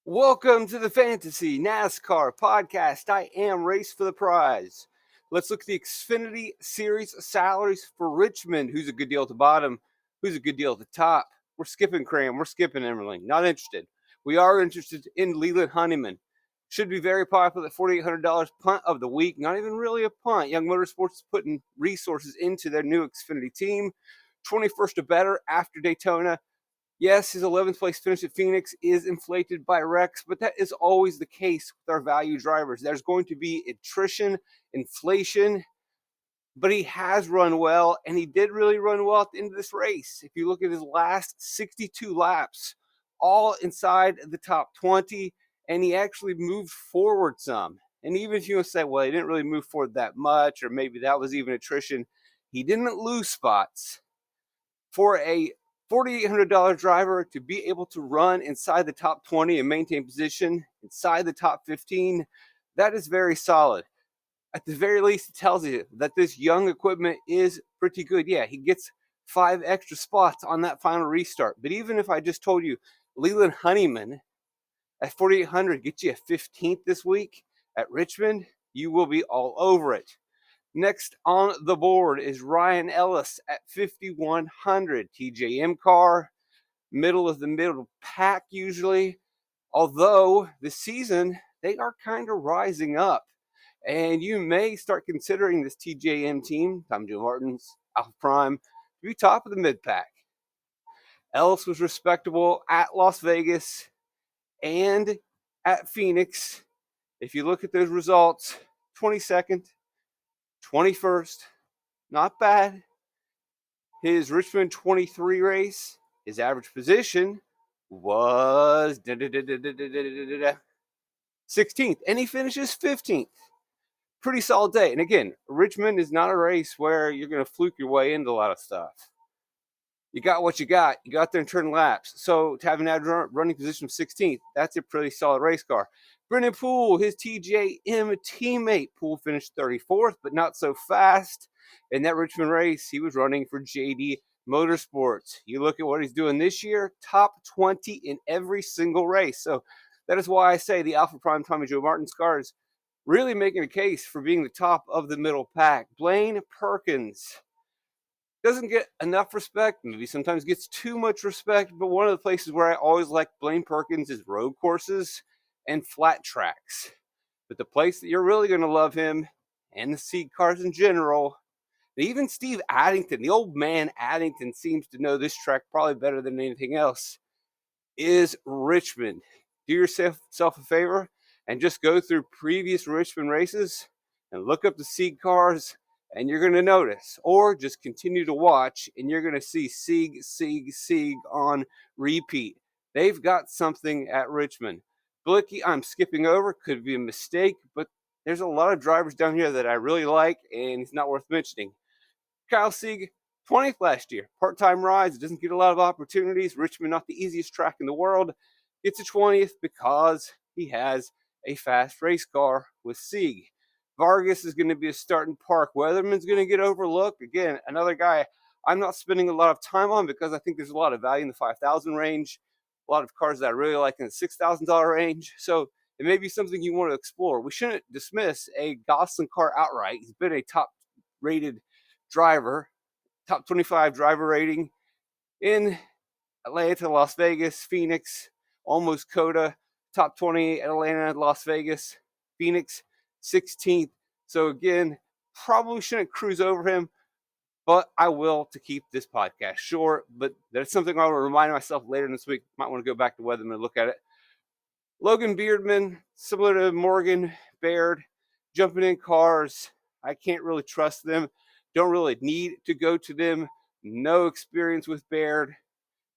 Welcome to the Fantasy NASCAR podcast. I am Race for the Prize. Let's look at the Xfinity Series salaries for Richmond. Who's a good deal at the bottom? Who's a good deal at the top? We're skipping Cram. We're skipping Emerling. Not interested. We are interested in Leland Honeyman. Should be very popular at $4,800 punt of the week. Not even really a punt. Young Motorsports is putting resources into their new Xfinity team. 21st or better after Daytona. Yes, his 11th place finish at Phoenix is inflated by Rex, but that is always the case with our value drivers. There's going to be attrition, inflation, but he has run well, and he did really run well at the end of this race. If you look at his last 62 laps, all inside the top 20, and he actually moved forward some. And even if you say, well, he didn't really move forward that much, or maybe that was even attrition, he didn't lose spots. For a $4,800 driver to be able to run inside the top 20 and maintain position inside the top 15, that is very solid. At the very least, it tells you that this young equipment is pretty good. Yeah, he gets 5 extra spots on that final restart. But even if I just told you Leland Honeyman at 4,800 gets you a 15th this week at Richmond, you will be all over it. Next on the board is Ryan Ellis at 5,100. TJM car, middle of the middle pack usually. Although this season, they are kind of rising up. And you may start considering this TJM team, Tom Joe Martins, Alpha Prime, to be top of the mid pack. Ellis was respectable at Las Vegas and at Phoenix. If you look at those results, 22nd, 21st, not bad. His Richmond 23 race, his average position was 16th, and he finishes 15th. Pretty solid day. And again, Richmond is not a race where you're going to fluke your way into a lot of stuff. You got what you got. You got there and turn laps. So to have an average running position of 16th, that's a pretty solid race car. Brendan Poole, his TJM teammate. Poole finished 34th, but not so fast. In that Richmond race, he was running for JD Motorsports. You look at what he's doing this year, top 20 in every single race. So that is why I say the Alpha Prime Tommy Joe Martins car is really making a case for being the top of the middle pack. Blaine Perkins doesn't get enough respect, maybe sometimes gets too much respect, but one of the places where I always like Blaine Perkins is road courses and flat tracks. But the place that you're really going to love him, and the seed cars in general, and even Steve Addington, the old man Addington seems to know this track probably better than anything else, is Richmond. Do yourself a favor and just go through previous Richmond races and look up the seed cars, and you're going to notice, or just continue to watch, and you're going to see Sieg on repeat. They've got something at Richmond. Blicky, I'm skipping over, could be a mistake, but there's a lot of drivers down here that I really like, and it's not worth mentioning. Kyle Sieg, 20th last year, part-time rise, doesn't get a lot of opportunities. Richmond, not the easiest track in the world, gets a 20th because he has a fast race car with Sieg. Vargas is going to be a starting park. Weatherman's going to get overlooked. Again, another guy I'm not spending a lot of time on because I think there's a lot of value in the 5,000 range, a lot of cars that I really like in the $6,000 range. So it may be something you want to explore. We shouldn't dismiss a Gosselin car outright. He's been a top-rated driver, top 25 driver rating in Atlanta, Las Vegas, Phoenix, almost Coda, top 20 at Atlanta, Las Vegas, Phoenix, 16th. So again, probably shouldn't cruise over him, but I will to keep this podcast short. But that's something I will remind myself later this week. Might want to go back to Weatherman and look at it. Logan Beardman, similar to Morgan Baird, jumping in cars. I can't really trust them. Don't really need to go to them. No experience with Baird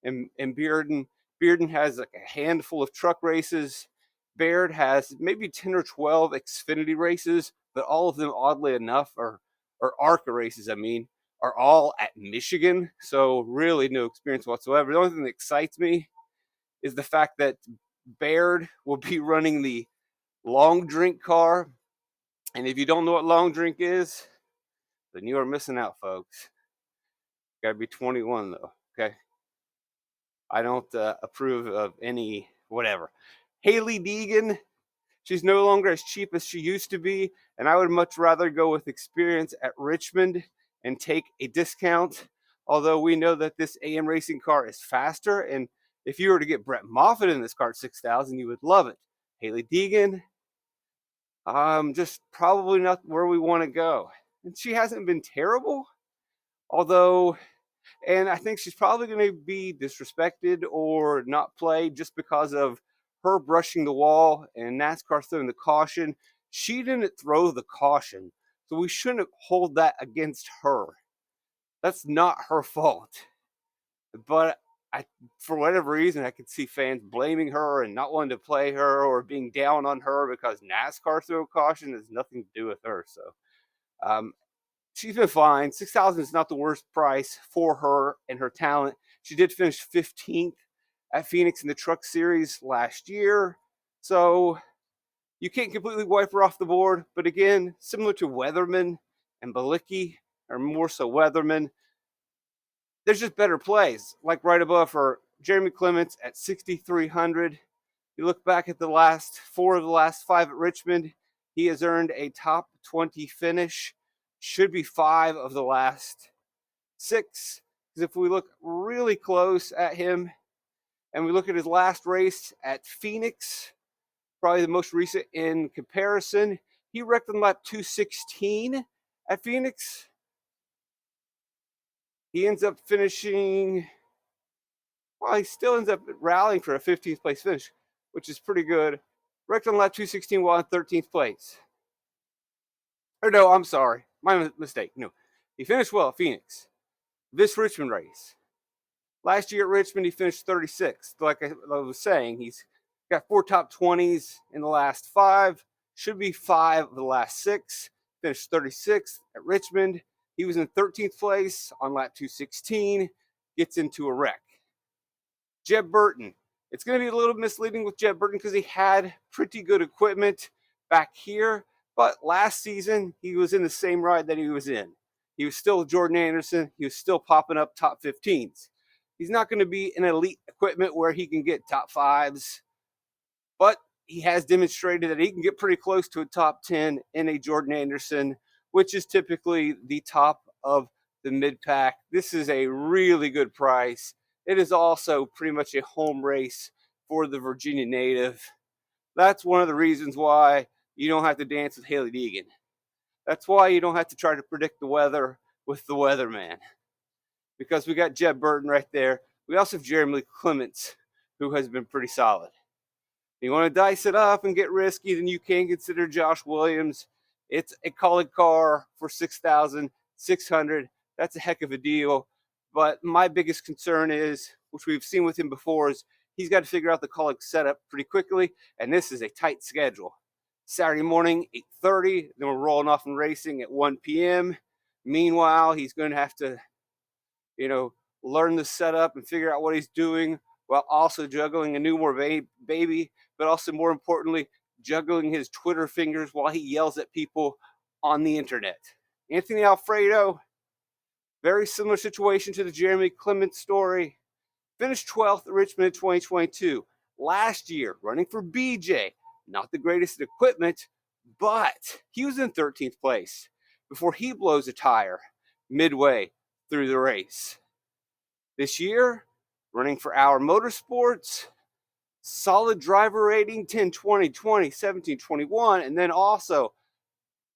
and Bearden. Bearden has like a handful of truck races. Baird has maybe 10 or 12 Xfinity races, but all of them, oddly enough, or ARCA races, are all at Michigan. So really no experience whatsoever. The only thing that excites me is the fact that Baird will be running the long drink car. And if you don't know what long drink is, then you are missing out, folks. Got to be 21, though, okay? I don't approve of any whatever. Haley Deegan, she's no longer as cheap as she used to be, and I would much rather go with experience at Richmond and take a discount. Although we know that this AM racing car is faster, and if you were to get Brett Moffitt in this car at 6,000, you would love it. Haley Deegan, just probably not where we want to go. And she hasn't been terrible, although, and I think she's probably going to be disrespected or not played just because of her brushing the wall and NASCAR throwing the caution. She didn't throw the caution, so we shouldn't hold that against her. That's not her fault. But for whatever reason, I could see fans blaming her and not wanting to play her or being down on her because NASCAR threw a caution. Has nothing to do with her. So she's been fine. 6,000 is not the worst price for her and her talent. She did finish 15th at Phoenix in the Truck Series last year. So you can't completely wipe her off the board. But again, similar to Weatherman and Balicki, or more so Weatherman, there's just better plays. Like right above her, Jeremy Clements at 6,300. You look back at the last 4 of the last 5 at Richmond, he has earned a top 20 finish. Should be 5 of the last 6. Because if we look really close at him and we look at his last race at Phoenix, probably the most recent in comparison, he wrecked on lap 216 at Phoenix. He ends up finishing, well, he still ends up rallying for a 15th place finish, which is pretty good. Wrecked on lap 216 while in 13th place. Or no, I'm sorry. My mistake. No, he finished well at Phoenix. This Richmond race. Last year at Richmond, he finished 36th. Like I was saying, he's got 4 top 20s in the last 5. Should be 5 of the last 6. Finished 36th at Richmond. He was in 13th place on lap 216. Gets into a wreck. Jeb Burton. It's going to be a little misleading with Jeb Burton because he had pretty good equipment back here. But last season, he was in the same ride that he was in. He was still Jordan Anderson. He was still popping up top 15s. He's not going to be in elite equipment where he can get top 5s. But he has demonstrated that he can get pretty close to a top 10 in a Jordan Anderson, which is typically the top of the mid-pack. This is a really good price. It is also pretty much a home race for the Virginia native. That's one of the reasons why you don't have to dance with Haley Deegan. That's why you don't have to try to predict the weather with the weatherman. Because we got Jeb Burton right there. We also have Jeremy Clements, who has been pretty solid. If you want to dice it up and get risky, then you can consider Josh Williams. It's a Kaulig car for $6,600. That's a heck of a deal. But my biggest concern is, which we've seen with him before, is he's got to figure out the Kaulig setup pretty quickly, and this is a tight schedule. Saturday morning, 8:30, then we're rolling off and racing at 1 p.m. Meanwhile, he's going to have to, learn the setup and figure out what he's doing while also juggling a newborn baby, but also more importantly, juggling his Twitter fingers while he yells at people on the internet. Anthony Alfredo, very similar situation to the Jeremy Clements story. Finished 12th at Richmond in 2022. Last year, running for BJ. Not the greatest equipment, but he was in 13th place before he blows a tire midway through the race. This year, running for Our Motorsports, solid driver rating, 10, 20, 20, 17, 21, and then also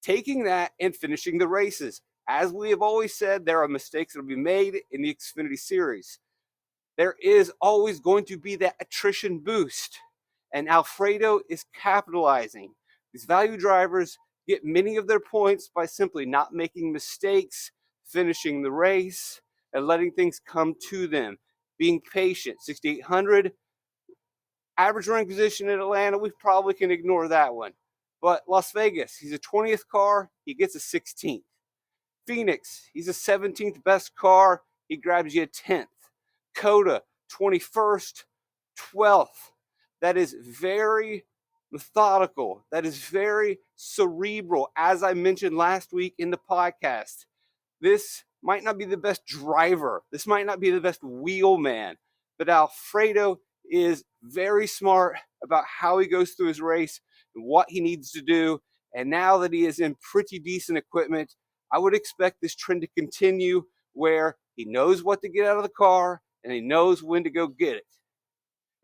taking that and finishing the races. As we have always said, there are mistakes that will be made in the Xfinity Series. There is always going to be that attrition boost, and Alfredo is capitalizing. These value drivers get many of their points by simply not making mistakes, finishing the race, and letting things come to them. Being patient. 6,800. Average running position in Atlanta, we probably can ignore that one. But Las Vegas, he's a 20th car, he gets a 16th. Phoenix, he's a 17th best car, he grabs you a 10th. Coda, 21st, 12th. That is very methodical. That is very cerebral. As I mentioned last week in the podcast, this might not be the best driver. This might not be the best wheelman. But Alfredo is very smart about how he goes through his race and what he needs to do. And now that he is in pretty decent equipment, I would expect this trend to continue where he knows what to get out of the car and he knows when to go get it.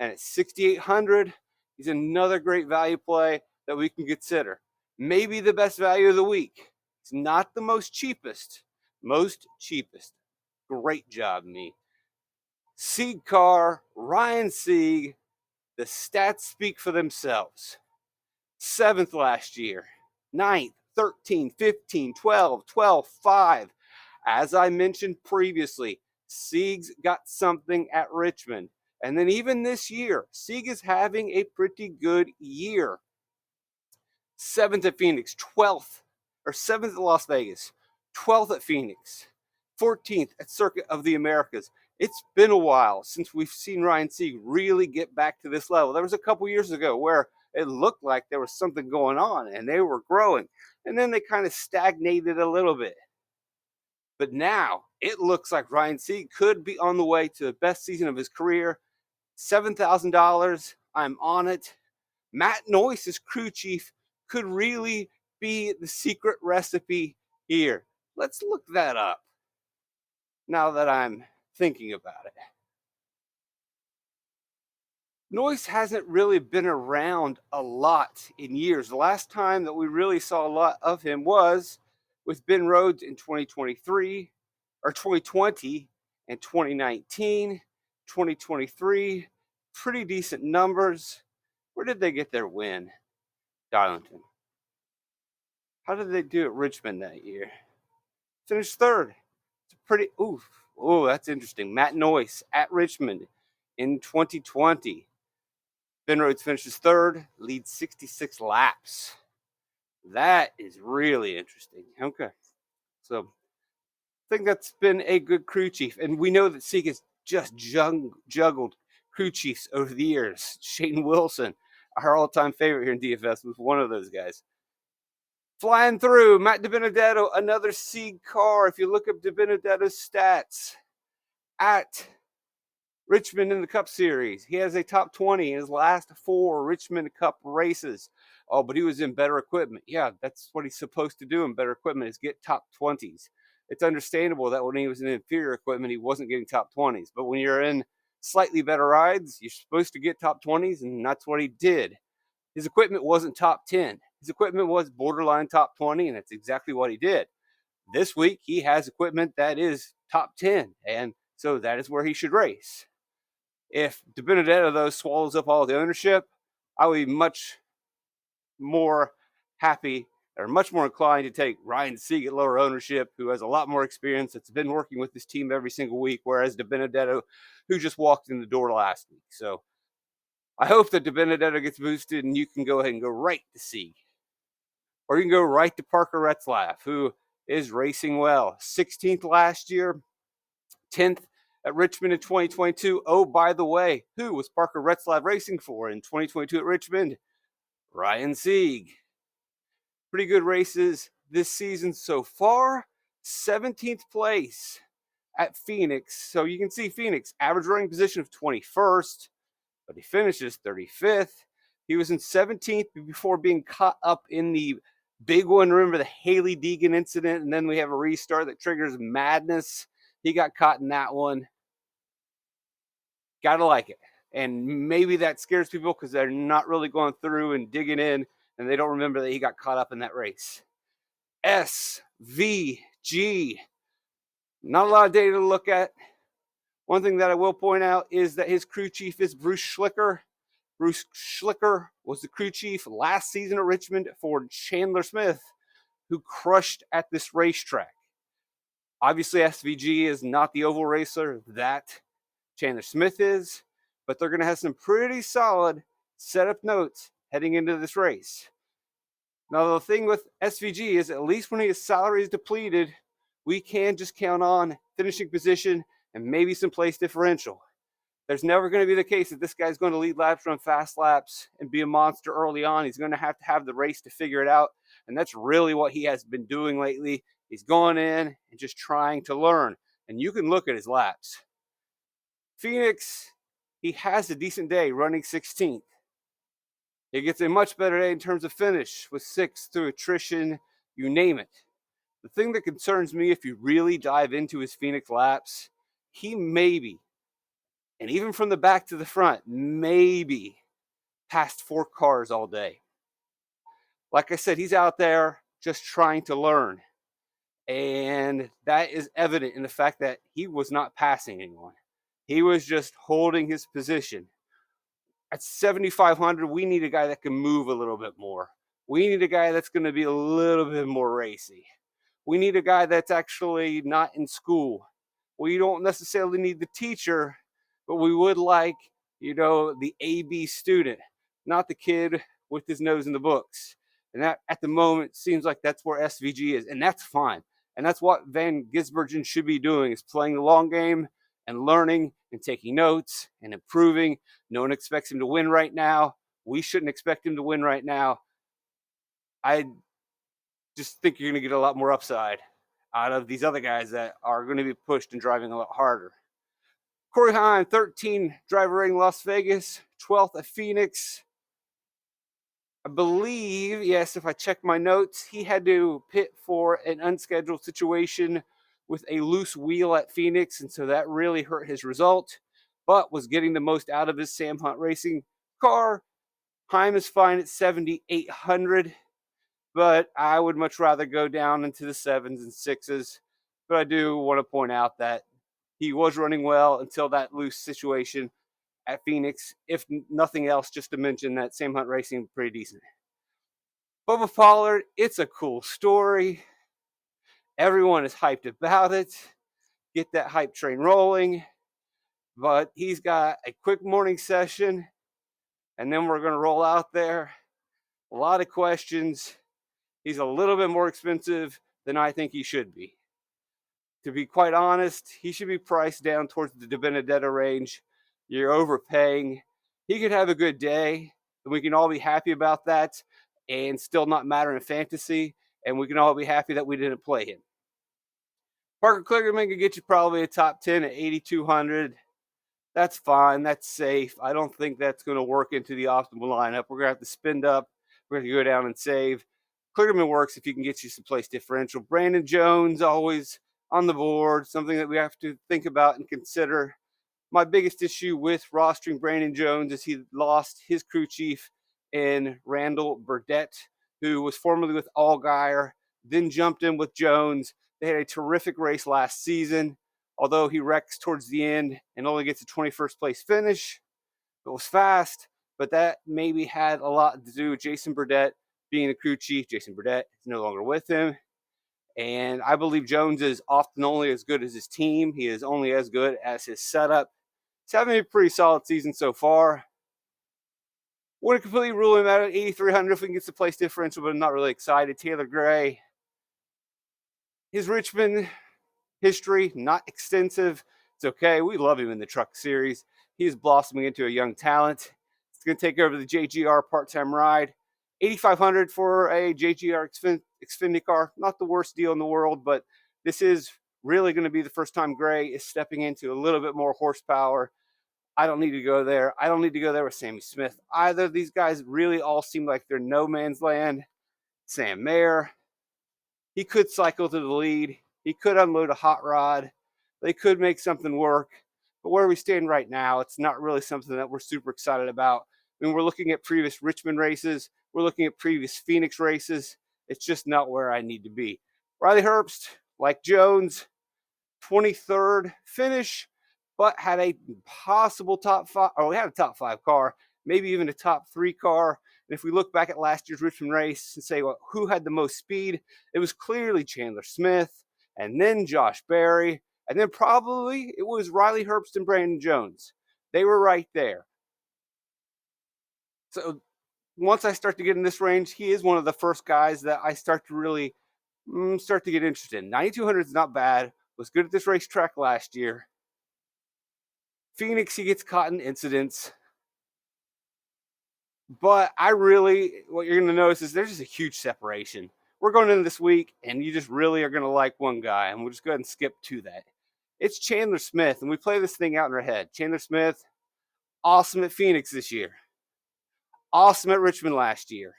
And at 6,800, he's another great value play that we can consider. Maybe the best value of the week. It's not the most cheapest. Great job, me. Sieg car, Ryan Sieg. The stats speak for themselves. 7th last year, 9th, 13, 15, 12, 12, 5. As I mentioned previously, Sieg's got something at Richmond. And then even this year, Sieg is having a pretty good year. 7th at Phoenix, 7th at Las Vegas, 12th at Phoenix, 14th at Circuit of the Americas. It's been a while since we've seen Ryan Sieg really get back to this level. There was a couple years ago where it looked like there was something going on and they were growing. And then they kind of stagnated a little bit. But now it looks like Ryan Sieg could be on the way to the best season of his career. $7,000. I'm on it. Matt Noyce's crew chief could really be the secret recipe here. Let's look that up now that I'm thinking about it. Noyce hasn't really been around a lot in years. The last time that we really saw a lot of him was with Ben Rhodes in 2023 or 2020 and 2019, 2023. Pretty decent numbers. Where did they get their win? Darlington. How did they do at Richmond that year? Finished 3rd. It's a pretty, that's interesting. Matt Noyce at Richmond in 2020. Ben Rhodes finishes 3rd, leads 66 laps. That is really interesting. Okay. So I think that's been a good crew chief. And we know that Sieg has just juggled crew chiefs over the years. Shane Wilson, our all-time favorite here in DFS, was one of those guys. Flying through, Matt DiBenedetto, another Sieg car. If you look up DiBenedetto's stats at Richmond in the Cup Series, he has a top 20 in his last 4 Richmond Cup races. Oh, but he was in better equipment. Yeah, that's what he's supposed to do in better equipment, is get top 20s. It's understandable that when he was in inferior equipment, he wasn't getting top 20s. But when you're in slightly better rides, you're supposed to get top 20s, and that's what he did. His equipment wasn't top 10. His equipment was borderline top 20, and that's exactly what he did. This week, he has equipment that is top 10, and so that is where he should race. If DiBenedetto, though, swallows up all the ownership, I would be much more happy or much more inclined to take Ryan Sieg at lower ownership, who has a lot more experience, that's been working with this team every single week, whereas DiBenedetto, who just walked in the door last week. So I hope that DiBenedetto gets boosted and you can go ahead and go right to Sieg. Or you can go right to Parker Retzlaff, who is racing well. 16th last year, 10th at Richmond in 2022. Oh, by the way, who was Parker Retzlaff racing for in 2022 at Richmond? Ryan Sieg. Pretty good races this season so far. 17th place at Phoenix. So you can see Phoenix, average running position of 21st, but he finishes 35th. He was in 17th before being caught up in the big one. Remember the Haley Deegan incident, and then we have a restart that triggers madness. He got caught in that one. Gotta like it. And maybe that scares people because they're not really going through and digging in, and they don't remember that he got caught up in that race. SVG. Not a lot of data to look at. One thing that I will point out is that his crew chief is Bruce Schlicker. Bruce Schlicker was the crew chief last season at Richmond for Chandler Smith, who crushed at this racetrack. Obviously, SVG is not the oval racer that Chandler Smith is, but they're going to have some pretty solid setup notes heading into this race. Now, the thing with SVG is, at least when his salary is depleted, we can just count on finishing position and maybe some place differential. There's never going to be the case that this guy's going to lead laps, run fast laps, and be a monster early on. He's going to have the race to figure it out, and that's really what he has been doing lately. He's going in and just trying to learn, and you can look at his laps. Phoenix, he has a decent day running 16th. He gets a much better day in terms of finish with 6th through attrition, you name it. The thing that concerns me, if you really dive into his Phoenix laps, he maybe, and even from the back to the front, maybe passed 4 cars all day. Like I said, he's out there just trying to learn. And that is evident in the fact that he was not passing anyone. He was just holding his position. At 7,500, we need a guy that can move a little bit more. We need a guy that's going to be a little bit more racy. We need a guy that's actually not in school. We don't necessarily need the teacher, but we would like, the AB student, not the kid with his nose in the books. And that, at the moment, seems like that's where SVG is, and that's fine. And that's what Van Gisbergen should be doing, is playing the long game and learning and taking notes and improving. No one expects him to win right now. We shouldn't expect him to win right now. I just think you're going to get a lot more upside out of these other guys that are going to be pushed and driving a lot harder. Corey Hahn, 13 driver rating Las Vegas, 12th at Phoenix. I believe, yes, if I check my notes, he had to pit for an unscheduled situation with a loose wheel at Phoenix, and so that really hurt his result, but was getting the most out of his Sam Hunt Racing car. Heim is fine at 7,800, but I would much rather go down into the 7s and 6s. But I do want to point out that he was running well until that loose situation at Phoenix. If nothing else, just to mention that Sam Hunt Racing pretty decent. Bubba Pollard, it's a cool story. Everyone is hyped about it. Get that hype train rolling. But he's got a quick morning session, and then we're going to roll out there. A lot of questions. He's a little bit more expensive than I think he should be. To be quite honest, he should be priced down towards the De Benedetto range. You're overpaying. He could have a good day, and we can all be happy about that and still not matter in fantasy, and we can all be happy that we didn't play him. Parker Kligerman can get you probably a top 10 at 8,200. That's fine. That's safe. I don't think that's going to work into the optimal lineup. We're going to have to spend up. We're going to go down and save. Kligerman works if you can get you some place differential. Brandon Jones, always on the board, something that we have to think about and consider. My biggest issue with rostering Brandon Jones is he lost his crew chief in Randall Burdett, who was formerly with Allgaier, then jumped in with Jones. They had a terrific race last season, although he wrecks towards the end and only gets a 21st place finish. It was fast, but that maybe had a lot to do with Jason Burdett being the crew chief. Jason Burdett is no longer with him. And I believe Jones is often only as good as his team. He is only as good as his setup. He's having a pretty solid season so far. Wouldn't completely rule him out at 8,300 if we can get the place differential, but I'm not really excited. Taylor Gray. His Richmond history, not extensive. It's okay. We love him in the truck series. He's blossoming into a young talent. It's going to take over the JGR part-time ride. 8,500 for a JGR Xfinity car. Not the worst deal in the world, but this is really going to be the first time Gray is stepping into a little bit more horsepower. I don't need to go there. I don't need to go there with Sammy Smith. Either these guys really all seem like they're no man's land. Sam Mayer, he could cycle to the lead. He could unload a hot rod. They could make something work. But where we stand right now, it's not really something that we're super excited about. When we're looking at previous Richmond races, we're looking at previous Phoenix races. It's just not where I need to be. Riley Herbst, like Jones, 23rd finish, but had a possible top 5, or we had a top 5 car, maybe even a top 3 car. And if we look back at last year's Richmond race and say, well, who had the most speed? It was clearly Chandler Smith, and then Josh Berry, and then probably it was Riley Herbst and Brandon Jones. They were right there. So once I start to get in this range, he is one of the first guys that I start to really start to get interested in. 9,200 is not bad. Was good at this racetrack last year. Phoenix, he gets caught in incidents. But what you're going to notice is there's just a huge separation. We're going into this week, and you just really are going to like one guy, and we'll just go ahead and skip to that. It's Chandler Smith, and we play this thing out in our head. Chandler Smith, Awesome at Phoenix this year. Awesome at Richmond last year.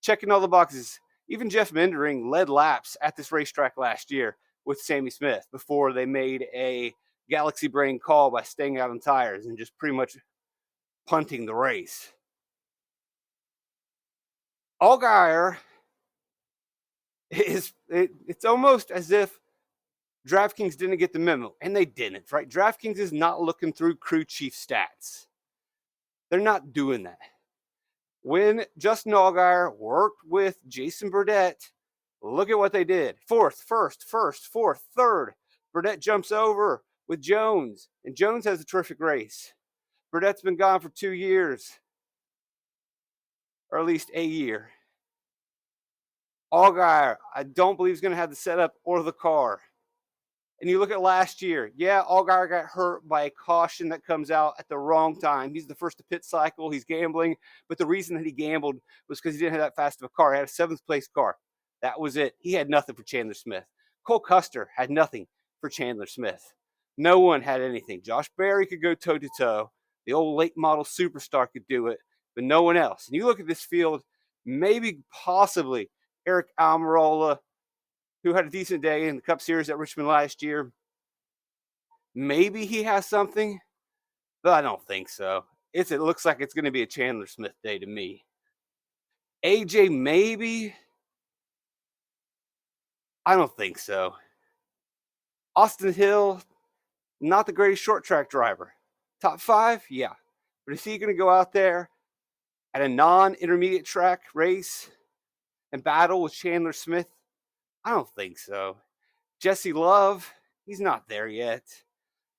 Checking all the boxes. Even Jeff Mendering led laps at this racetrack last year with Sammy Smith before they made a galaxy brain call by staying out on tires and just pretty much punting the race. Allgaier it's almost as if DraftKings didn't get the memo, and they didn't, right? DraftKings is not looking through crew chief stats. They're not doing that. When Justin Allgaier worked with Jason Burdett, look at what they did. Fourth, first, fourth, third. Burdett jumps over with Jones, and Jones has a terrific race. Burdett's been gone for 2 years, or at least a year. Allgaier, I don't believe he's going to have the setup or the car. And you look at last year, yeah, Allgaier got hurt by a caution that comes out at the wrong time. He's the first to pit cycle. He's gambling. But the reason that he gambled was because he didn't have that fast of a car. He had a 7th place car. That was it. He had nothing for Chandler Smith. Cole Custer had nothing for Chandler Smith. No one had anything. Josh Berry could go toe-to-toe. The old late model superstar could do it, but no one else. And you look at this field, maybe possibly Eric Almirola, who had a decent day in the Cup Series at Richmond last year. Maybe he has something, but I don't think so. It looks like it's going to be a Chandler Smith day to me. AJ, maybe. I don't think so. Austin Hill, not the greatest short track driver. Top 5, yeah. But is he going to go out there at a non-intermediate track race and battle with Chandler Smith? I don't think so. Jesse Love, he's not there yet.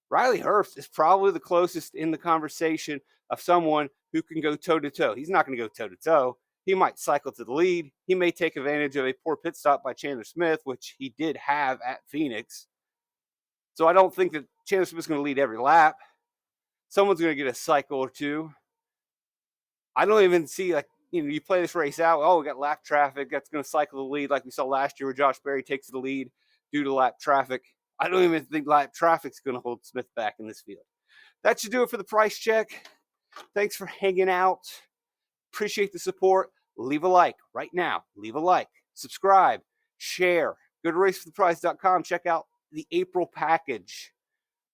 Riley Herbst is probably the closest in the conversation of someone who can go toe-to-toe. He's not going to go toe-to-toe. He might cycle to the lead. He may take advantage of a poor pit stop by Chandler Smith, which he did have at Phoenix. So I don't think that Chandler Smith's going to lead every lap. Someone's going to get a cycle or two. I don't even see, you play this race out. Oh, we got lap traffic. That's going to cycle the lead like we saw last year where Josh Berry takes the lead due to lap traffic. I don't even think lap traffic's going to hold Smith back in this field. That should do it for the price check. Thanks for hanging out. Appreciate the support. Leave a like right now. Leave a like. Subscribe. Share. Go to racefortheprize.com. Check out the April package.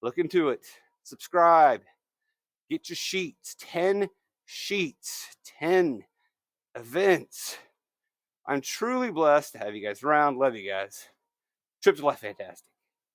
Look into it. Subscribe. Get your sheets. 10 sheets. 10 events. I'm truly blessed to have you guys around. Love you guys. Trip to Life Fantastic.